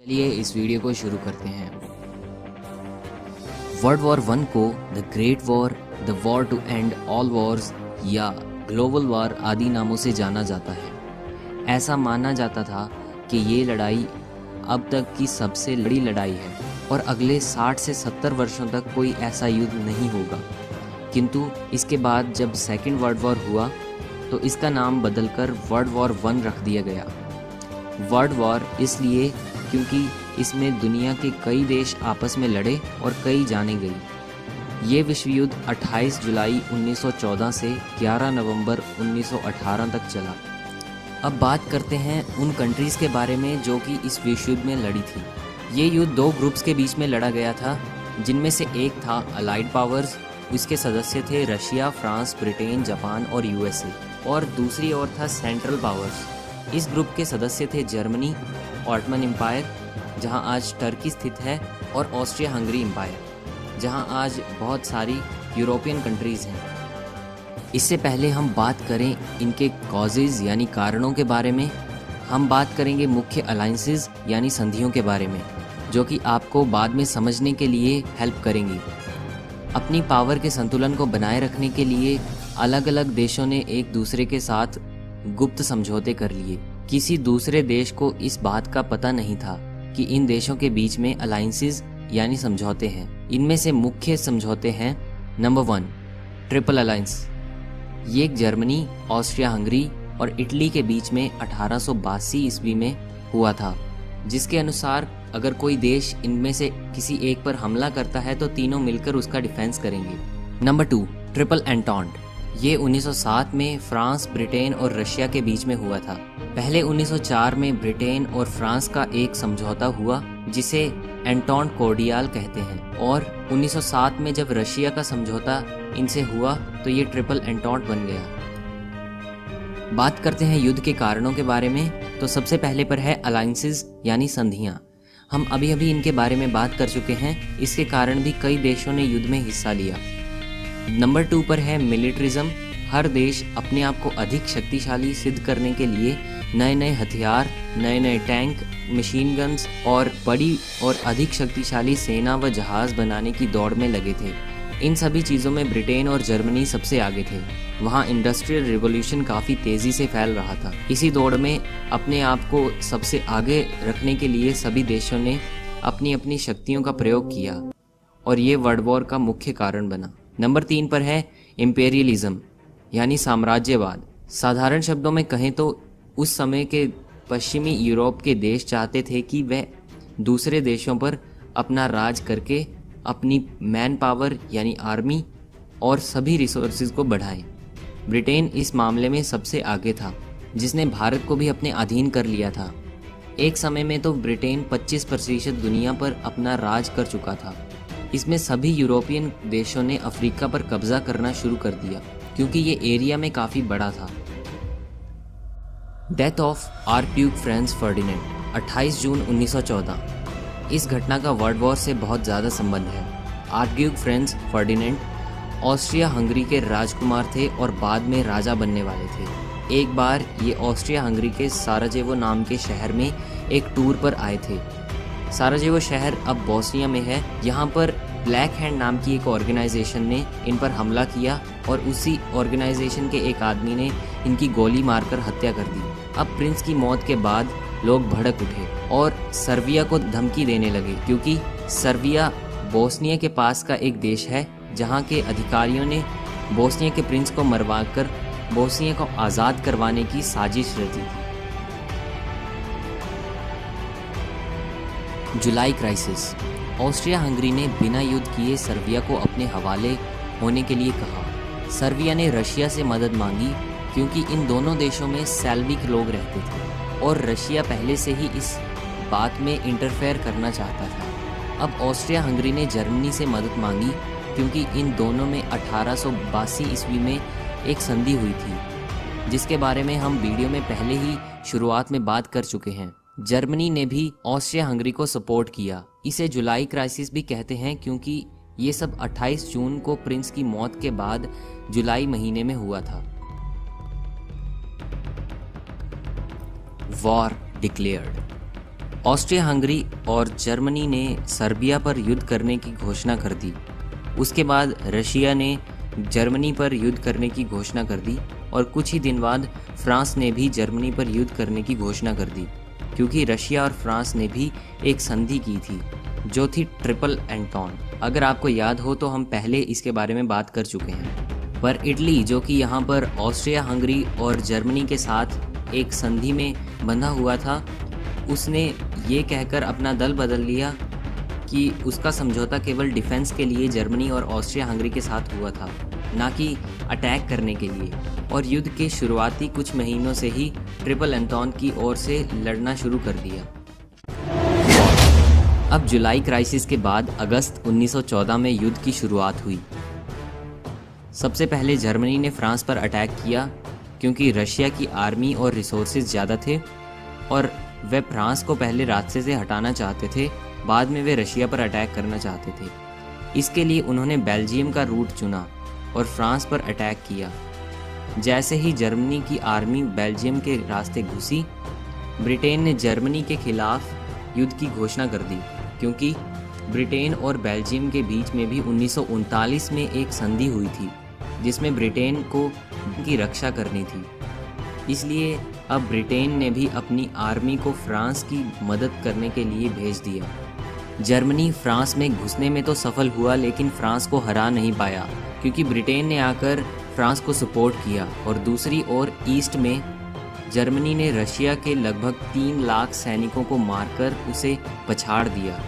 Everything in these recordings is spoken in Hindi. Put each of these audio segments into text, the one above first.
चलिए इस वीडियो को शुरू करते हैं। वर्ल्ड वॉर वन को the great war, the war to end all wars या ग्लोबल वॉर आदि नामों से जाना जाता है। ऐसा माना जाता था कि ये लड़ाई अब तक की सबसे बड़ी लड़ाई है और अगले 60 से 70 वर्षों तक कोई ऐसा युद्ध नहीं होगा। किंतु इसके बाद जब सेकेंड वर्ल्ड वॉर हुआ तो इसका नाम बदलकर वर्ल्ड वॉर वन रख दिया गया। वर्ल्ड वॉर इसलिए क्योंकि इसमें दुनिया के कई देश आपस में लड़े और कई जाने गई। ये विश्व युद्ध 28 जुलाई 1914 से 11 नवंबर 1918 तक चला। अब बात करते हैं उन कंट्रीज़ के बारे में जो कि इस विश्व युद्ध में लड़ी थी। ये युद्ध दो ग्रुप्स के बीच में लड़ा गया था, जिनमें से एक था अलाइड पावर्स, इसके सदस्य थे रशिया, फ्रांस, ब्रिटेन, जापान और यूएसए, और दूसरी ओर था सेंट्रल पावर्स। इस ग्रुप के सदस्य थे जर्मनी, ऑटमन एम्पायर जहां आज टर्की स्थित है, और ऑस्ट्रिया हंगरी एम्पायर जहां आज बहुत सारी यूरोपियन कंट्रीज़ हैं। इससे पहले हम बात करें इनके कॉजेज़ यानी कारणों के बारे में, हम बात करेंगे मुख्य अलायंसेस यानी संधियों के बारे में, जो कि आपको बाद में समझने के लिए हेल्प करेंगी। अपनी पावर के संतुलन को बनाए रखने के लिए अलग अलग देशों ने एक दूसरे के साथ गुप्त समझौते कर लिए। किसी दूसरे देश को इस बात का पता नहीं था कि इन देशों के बीच में अलायंसेस यानी समझौते हैं। इनमें से मुख्य समझौते हैं नंबर 1 ट्रिपल अलायंस। ये जर्मनी, ऑस्ट्रिया हंगरी और इटली के बीच में 1882 ईस्वी में हुआ था, जिसके अनुसार अगर कोई देश इनमें से किसी एक पर हमला करता है तो तीनों मिलकर उसका डिफेंस करेंगे। Number 2 triple entente. ये 1907 में फ्रांस, ब्रिटेन और रशिया के बीच में हुआ था। पहले 1904 में ब्रिटेन और फ्रांस का एक समझौता हुआ जिसे एंटॉन्ट कोर्डियाल कहते हैं, और 1907 में जब रशिया का समझौता इनसे हुआ तो ये ट्रिपल एंटॉन्ट बन गया। बात करते हैं युद्ध के कारणों के बारे में, तो सबसे पहले पर है अलायंसेस यानी संधियां। हम अभी अभी इनके बारे में बात कर चुके हैं। इसके कारण भी कई देशों ने युद्ध में हिस्सा लिया। नंबर 2 पर है मिलिट्रिज्म। हर देश अपने आप को अधिक शक्तिशाली सिद्ध करने के लिए नए नए हथियार, नए नए टैंक, मशीन गन्स और बड़ी और अधिक शक्तिशाली सेना व जहाज बनाने की दौड़ में लगे थे। इन सभी चीज़ों में ब्रिटेन और जर्मनी सबसे आगे थे। वहाँ इंडस्ट्रियल रिवॉल्यूशन काफ़ी तेज़ी से फैल रहा था। इसी दौड़ में अपने आप को सबसे आगे रखने के लिए सभी देशों ने अपनी अपनी शक्तियों का प्रयोग किया और ये वर्ल्ड वॉर का मुख्य कारण बना। नंबर 3 पर है इम्पेरियलिज्म यानी साम्राज्यवाद। साधारण शब्दों में कहें तो उस समय के पश्चिमी यूरोप के देश चाहते थे कि वह दूसरे देशों पर अपना राज करके अपनी मैन पावर यानी आर्मी और सभी रिसोर्सेज को बढ़ाएं। ब्रिटेन इस मामले में सबसे आगे था, जिसने भारत को भी अपने अधीन कर लिया था। एक समय में तो ब्रिटेन 25% दुनिया पर अपना राज कर चुका था। इसमें सभी यूरोपियन देशों ने अफ्रीका पर कब्जा करना शुरू कर दिया क्योंकि ये एरिया में काफ़ी बड़ा था। Death of archduke Franz Ferdinand 28 जून 1914। इस घटना का वर्ल्ड वॉर से बहुत ज़्यादा संबंध है। Archduke Franz Ferdinand Austria Hungary के राजकुमार थे और बाद में राजा बनने वाले थे। एक बार ये ऑस्ट्रिया हंगरी के साराजेवो नाम के शहर में एक टूर पर आए थे। साराजेवो शहर अब बोस्निया में है। यहाँ पर ब्लैक हैंड नाम की एक ऑर्गेनाइजेशन ने इन पर हमला किया और उसी ऑर्गेनाइजेशन के एक आदमी ने इनकी गोली मारकर हत्या कर दी। अब प्रिंस की मौत के बाद लोग भड़क उठे और सर्बिया को धमकी देने लगे, क्योंकि सर्बिया बोस्निया के पास का एक देश है जहाँ के अधिकारियों ने बोस्निया के प्रिंस को मरवाकर बोस्निया को आज़ाद करवाने की साजिश रची थी। जुलाई क्राइसिस। ऑस्ट्रिया हंगरी ने बिना युद्ध किए सर्बिया को अपने हवाले होने के लिए कहा। सर्बिया ने रशिया से मदद मांगी क्योंकि इन दोनों देशों में स्लाविक लोग रहते थे और रशिया पहले से ही इस बात में इंटरफेयर करना चाहता था। अब ऑस्ट्रिया हंगरी ने जर्मनी से मदद मांगी क्योंकि इन दोनों में 1882 ईस्वी में एक संधि हुई थी, जिसके बारे में हम वीडियो में पहले ही शुरुआत में बात कर चुके हैं। जर्मनी ने भी ऑस्ट्रिया हंगरी को सपोर्ट किया। इसे जुलाई क्राइसिस भी कहते हैं क्योंकि ये सब 28 जून को प्रिंस की मौत के बाद जुलाई महीने में हुआ था। War declared. ऑस्ट्रिया हंगरी और जर्मनी ने सर्बिया पर युद्ध करने की घोषणा कर दी। उसके बाद रशिया ने जर्मनी पर युद्ध करने की घोषणा कर दी और कुछ ही दिन बाद फ्रांस ने भी जर्मनी पर युद्ध करने की घोषणा कर दी, क्योंकि रशिया और फ्रांस ने भी एक संधि की थी जो थी ट्रिपल एंटॉन। अगर आपको याद हो तो हम पहले इसके बारे में बात कर चुके हैं। पर इटली, जो कि यहाँ पर ऑस्ट्रिया हंगरी और जर्मनी के साथ एक संधि में बंधा हुआ था, उसने ये कहकर अपना दल बदल लिया कि उसका समझौता केवल डिफेंस के लिए जर्मनी और ऑस्ट्रिया हंगरी के साथ हुआ था, ना कि अटैक करने के लिए। और युद्ध के शुरुआती कुछ महीनों से ही ट्रिपल एंटॉन की ओर से लड़ना शुरू कर दिया। अब जुलाई क्राइसिस के बाद अगस्त 1914 में युद्ध की शुरुआत हुई। सबसे पहले जर्मनी ने फ्रांस पर अटैक किया, क्योंकि रशिया की आर्मी और रिसोर्सेज ज़्यादा थे और वे फ्रांस को पहले रास्ते से हटाना चाहते थे, बाद में वे रशिया पर अटैक करना चाहते थे। इसके लिए उन्होंने बेल्जियम का रूट चुना और फ्रांस पर अटैक किया। जैसे ही जर्मनी की आर्मी बेल्जियम के रास्ते घुसी, ब्रिटेन ने जर्मनी के खिलाफ युद्ध की घोषणा कर दी, क्योंकि ब्रिटेन और बेल्जियम के बीच में भी 1939 में एक संधि हुई थी जिसमें ब्रिटेन को की रक्षा करनी थी। इसलिए अब ब्रिटेन ने भी अपनी आर्मी को फ्रांस की मदद करने के लिए भेज दिया। जर्मनी फ्रांस में घुसने में तो सफल हुआ, लेकिन फ्रांस को हरा नहीं पाया, क्योंकि ब्रिटेन ने आकर फ्रांस को सपोर्ट किया। और दूसरी ओर ईस्ट में जर्मनी ने रशिया के लगभग 3 लाख सैनिकों को मारकर उसे पछाड़ दिया।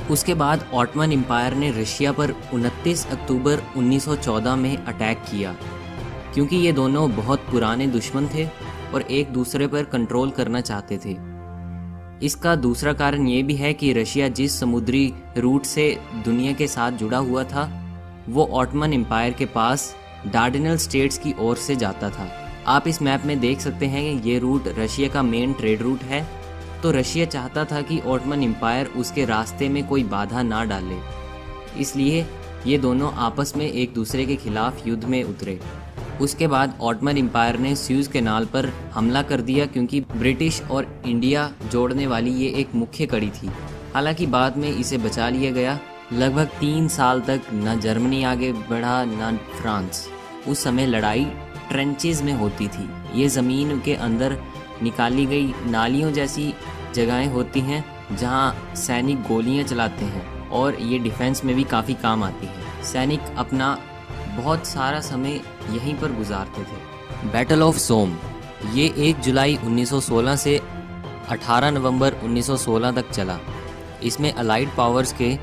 उसके बाद ऑटमन एम्पायर ने रशिया पर 29 अक्टूबर 1914 में अटैक किया, क्योंकि ये दोनों बहुत पुराने दुश्मन थे और एक दूसरे पर कंट्रोल करना चाहते थे। इसका दूसरा कारण ये भी है कि रशिया जिस समुद्री रूट से दुनिया के साथ जुड़ा हुआ था, वो ऑटमन एम्पायर के पास डार्डेनल स्टेट्स की ओर से जाता था। आप इस मैप में देख सकते हैं कि ये रूट रशिया का मेन ट्रेड रूट है। तो रशिया चाहता था कि ऑटमन एम्पायर उसके रास्ते में कोई बाधा ना डाले, इसलिए ये दोनों आपस में एक दूसरे के खिलाफ युद्ध में उतरे। उसके बाद ऑटमन एम्पायर ने स्यूज कैनाल पर हमला कर दिया, क्योंकि ब्रिटिश और इंडिया जोड़ने वाली ये एक मुख्य कड़ी थी। हालांकि बाद में इसे बचा लिया गया। लगभग 3 साल तक न जर्मनी आगे बढ़ा न फ्रांस। उस समय लड़ाई ट्रेंचेस में होती थी। ये ज़मीन के अंदर निकाली गई नालियों जैसी जगहें होती हैं जहां सैनिक गोलियां चलाते हैं, और ये डिफेंस में भी काफ़ी काम आती है। सैनिक अपना बहुत सारा समय यहीं पर गुजारते थे। बैटल ऑफ सोम ये 1 जुलाई 1916 से 18 नवंबर 1916 तक चला। इसमें अलाइड पावर्स के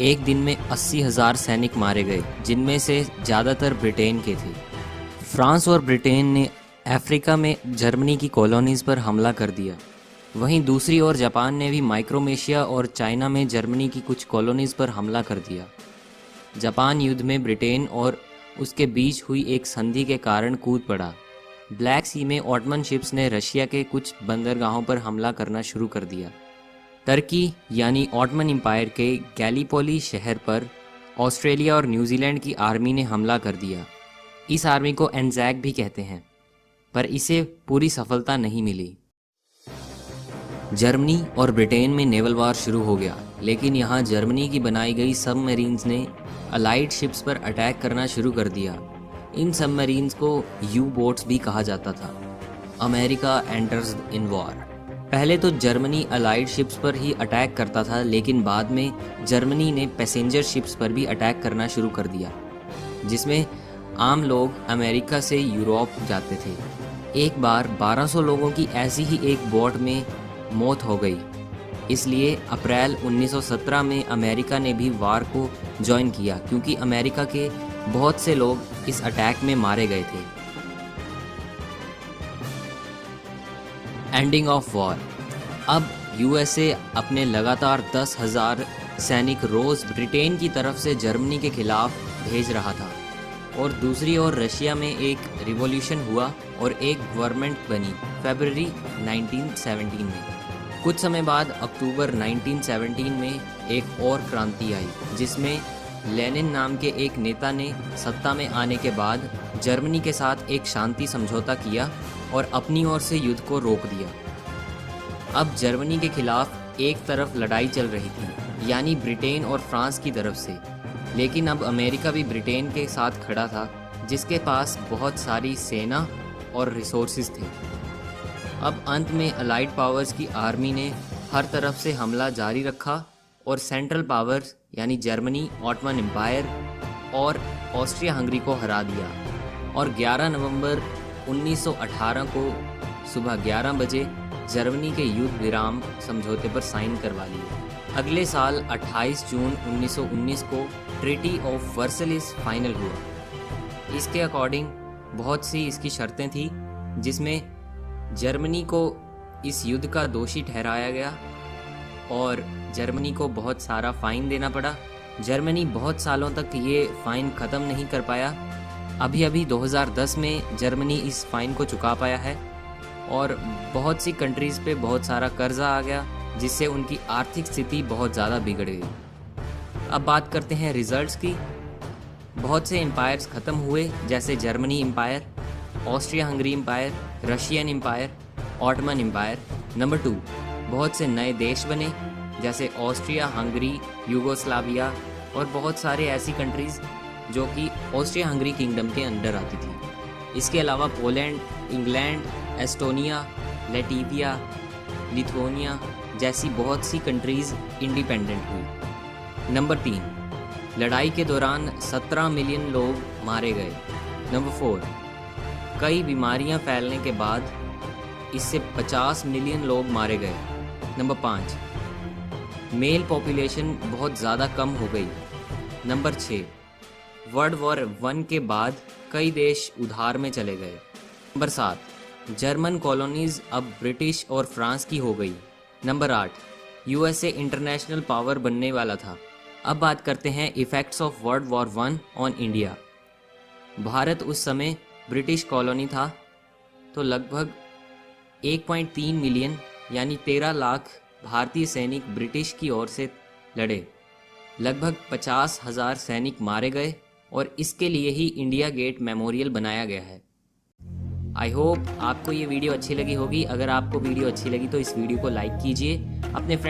एक दिन में 80,000 सैनिक मारे गए, जिनमें से ज़्यादातर ब्रिटेन के थे। फ्रांस और ब्रिटेन ने अफ्रीका में जर्मनी की कॉलोनीज़ पर हमला कर दिया। वहीं दूसरी ओर जापान ने भी माइक्रोनेशिया और चाइना में जर्मनी की कुछ कॉलोनीज़ पर हमला कर दिया। जापान युद्ध में ब्रिटेन और उसके बीच हुई एक संधि के कारण कूद पड़ा। ब्लैक सी में ऑटमन शिप्स ने रशिया के कुछ बंदरगाहों पर हमला करना शुरू कर दिया। टर्की यानी ऑटमन एम्पायर के गैलीपोली शहर पर ऑस्ट्रेलिया और न्यूजीलैंड की आर्मी ने हमला कर दिया। इस आर्मी को एंजैक भी कहते हैं, पर इसे पूरी सफलता नहीं मिली। जर्मनी और ब्रिटेन में नेवल वार शुरू हो गया, लेकिन यहाँ जर्मनी की बनाई गई सबमरीन्स ने अलाइड शिप्स पर अटैक करना शुरू कर दिया। इन सबमरीन्स को यू बोट्स भी कहा जाता था। America enters in war. पहले तो जर्मनी अलाइड शिप्स पर ही अटैक करता था, लेकिन बाद में जर्मनी ने पैसेंजर शिप्स पर भी अटैक करना शुरू कर दिया, जिसमें आम लोग अमेरिका से यूरोप जाते थे। एक बार 1200 लोगों की ऐसी ही एक बोट में मौत हो गई। इसलिए अप्रैल 1917 में अमेरिका ने भी वार को ज्वाइन किया, क्योंकि अमेरिका के बहुत से लोग इस अटैक में मारे गए थे। Ending of war. अब यूएसए अपने लगातार 10,000 सैनिक रोज ब्रिटेन की तरफ से जर्मनी के खिलाफ भेज रहा था, और दूसरी ओर रशिया में एक रिवॉल्यूशन हुआ और एक गवर्नमेंट बनी फरवरी 1917 में। कुछ समय बाद अक्टूबर 1917 में एक और क्रांति आई, जिसमें लेनिन नाम के एक नेता ने सत्ता में आने के बाद जर्मनी के साथ एक शांति समझौता किया और अपनी ओर से युद्ध को रोक दिया। अब जर्मनी के खिलाफ एक तरफ लड़ाई चल रही थी, यानी ब्रिटेन और फ्रांस की तरफ से, लेकिन अब अमेरिका भी ब्रिटेन के साथ खड़ा था, जिसके पास बहुत सारी सेना और रिसोर्सेज थे। अब अंत में अलाइड पावर्स की आर्मी ने हर तरफ से हमला जारी रखा और सेंट्रल पावर्स यानी जर्मनी, ऑटोमन एम्पायर और ऑस्ट्रिया हंगरी को हरा दिया और 11 नवंबर 1918 को सुबह 11 बजे जर्मनी के युद्ध विराम समझौते पर साइन करवा लिए। अगले साल 28 जून 1919 को ट्रीटी ऑफ वर्सलिस फाइनल हुआ। इसके अकॉर्डिंग बहुत सी इसकी शर्तें थी, जिसमें जर्मनी को इस युद्ध का दोषी ठहराया गया और जर्मनी को बहुत सारा फाइन देना पड़ा। जर्मनी बहुत सालों तक ये फाइन ख़त्म नहीं कर पाया। अभी 2010 में जर्मनी इस फाइन को चुका पाया है और बहुत सी कंट्रीज़ पे बहुत सारा कर्जा आ गया, जिससे उनकी आर्थिक स्थिति बहुत ज़्यादा बिगड़ गई। अब बात करते हैं रिजल्ट्स की। बहुत से एम्पायर्स ख़त्म हुए, जैसे Germany empire, Austria Hungary empire, Russian empire, Ottoman empire. Number 2, बहुत से नए देश बने, जैसे ऑस्ट्रिया हंगरी, यूगोस्लाविया और बहुत सारे ऐसी कंट्रीज़ जो कि ऑस्ट्रिया हंगरी किंगडम के अंडर आती थी। इसके अलावा Poland, England, Estonia, Latvia, Lithuania जैसी बहुत सी कंट्रीज़ इंडिपेंडेंट हुई। नंबर 3, लड़ाई के दौरान 17 मिलियन लोग मारे गए। नंबर 4, कई बीमारियां फैलने के बाद इससे 50 मिलियन लोग मारे गए। नंबर 5, मेल पॉपुलेशन बहुत ज़्यादा कम हो गई। नंबर 6, वर्ल्ड वॉर 1 के बाद कई देश उधार में चले गए। नंबर 7, जर्मन कॉलोनीज अब ब्रिटिश और फ्रांस की हो गई। नंबर 8, यूएसए इंटरनेशनल पावर बनने वाला था। अब बात करते हैं effects of world war 1 on India. Bharat उस समय ब्रिटिश कॉलोनी था, तो लगभग 1.3 मिलियन यानी 13 लाख भारतीय सैनिक ब्रिटिश की ओर से लड़े। लगभग 50,000 सैनिक मारे गए और इसके लिए ही इंडिया गेट मेमोरियल बनाया गया है। आई होप आपको ये वीडियो अच्छी लगी होगी। अगर आपको वीडियो अच्छी लगी तो इस वीडियो को लाइक कीजिए, अपने फ्रेंड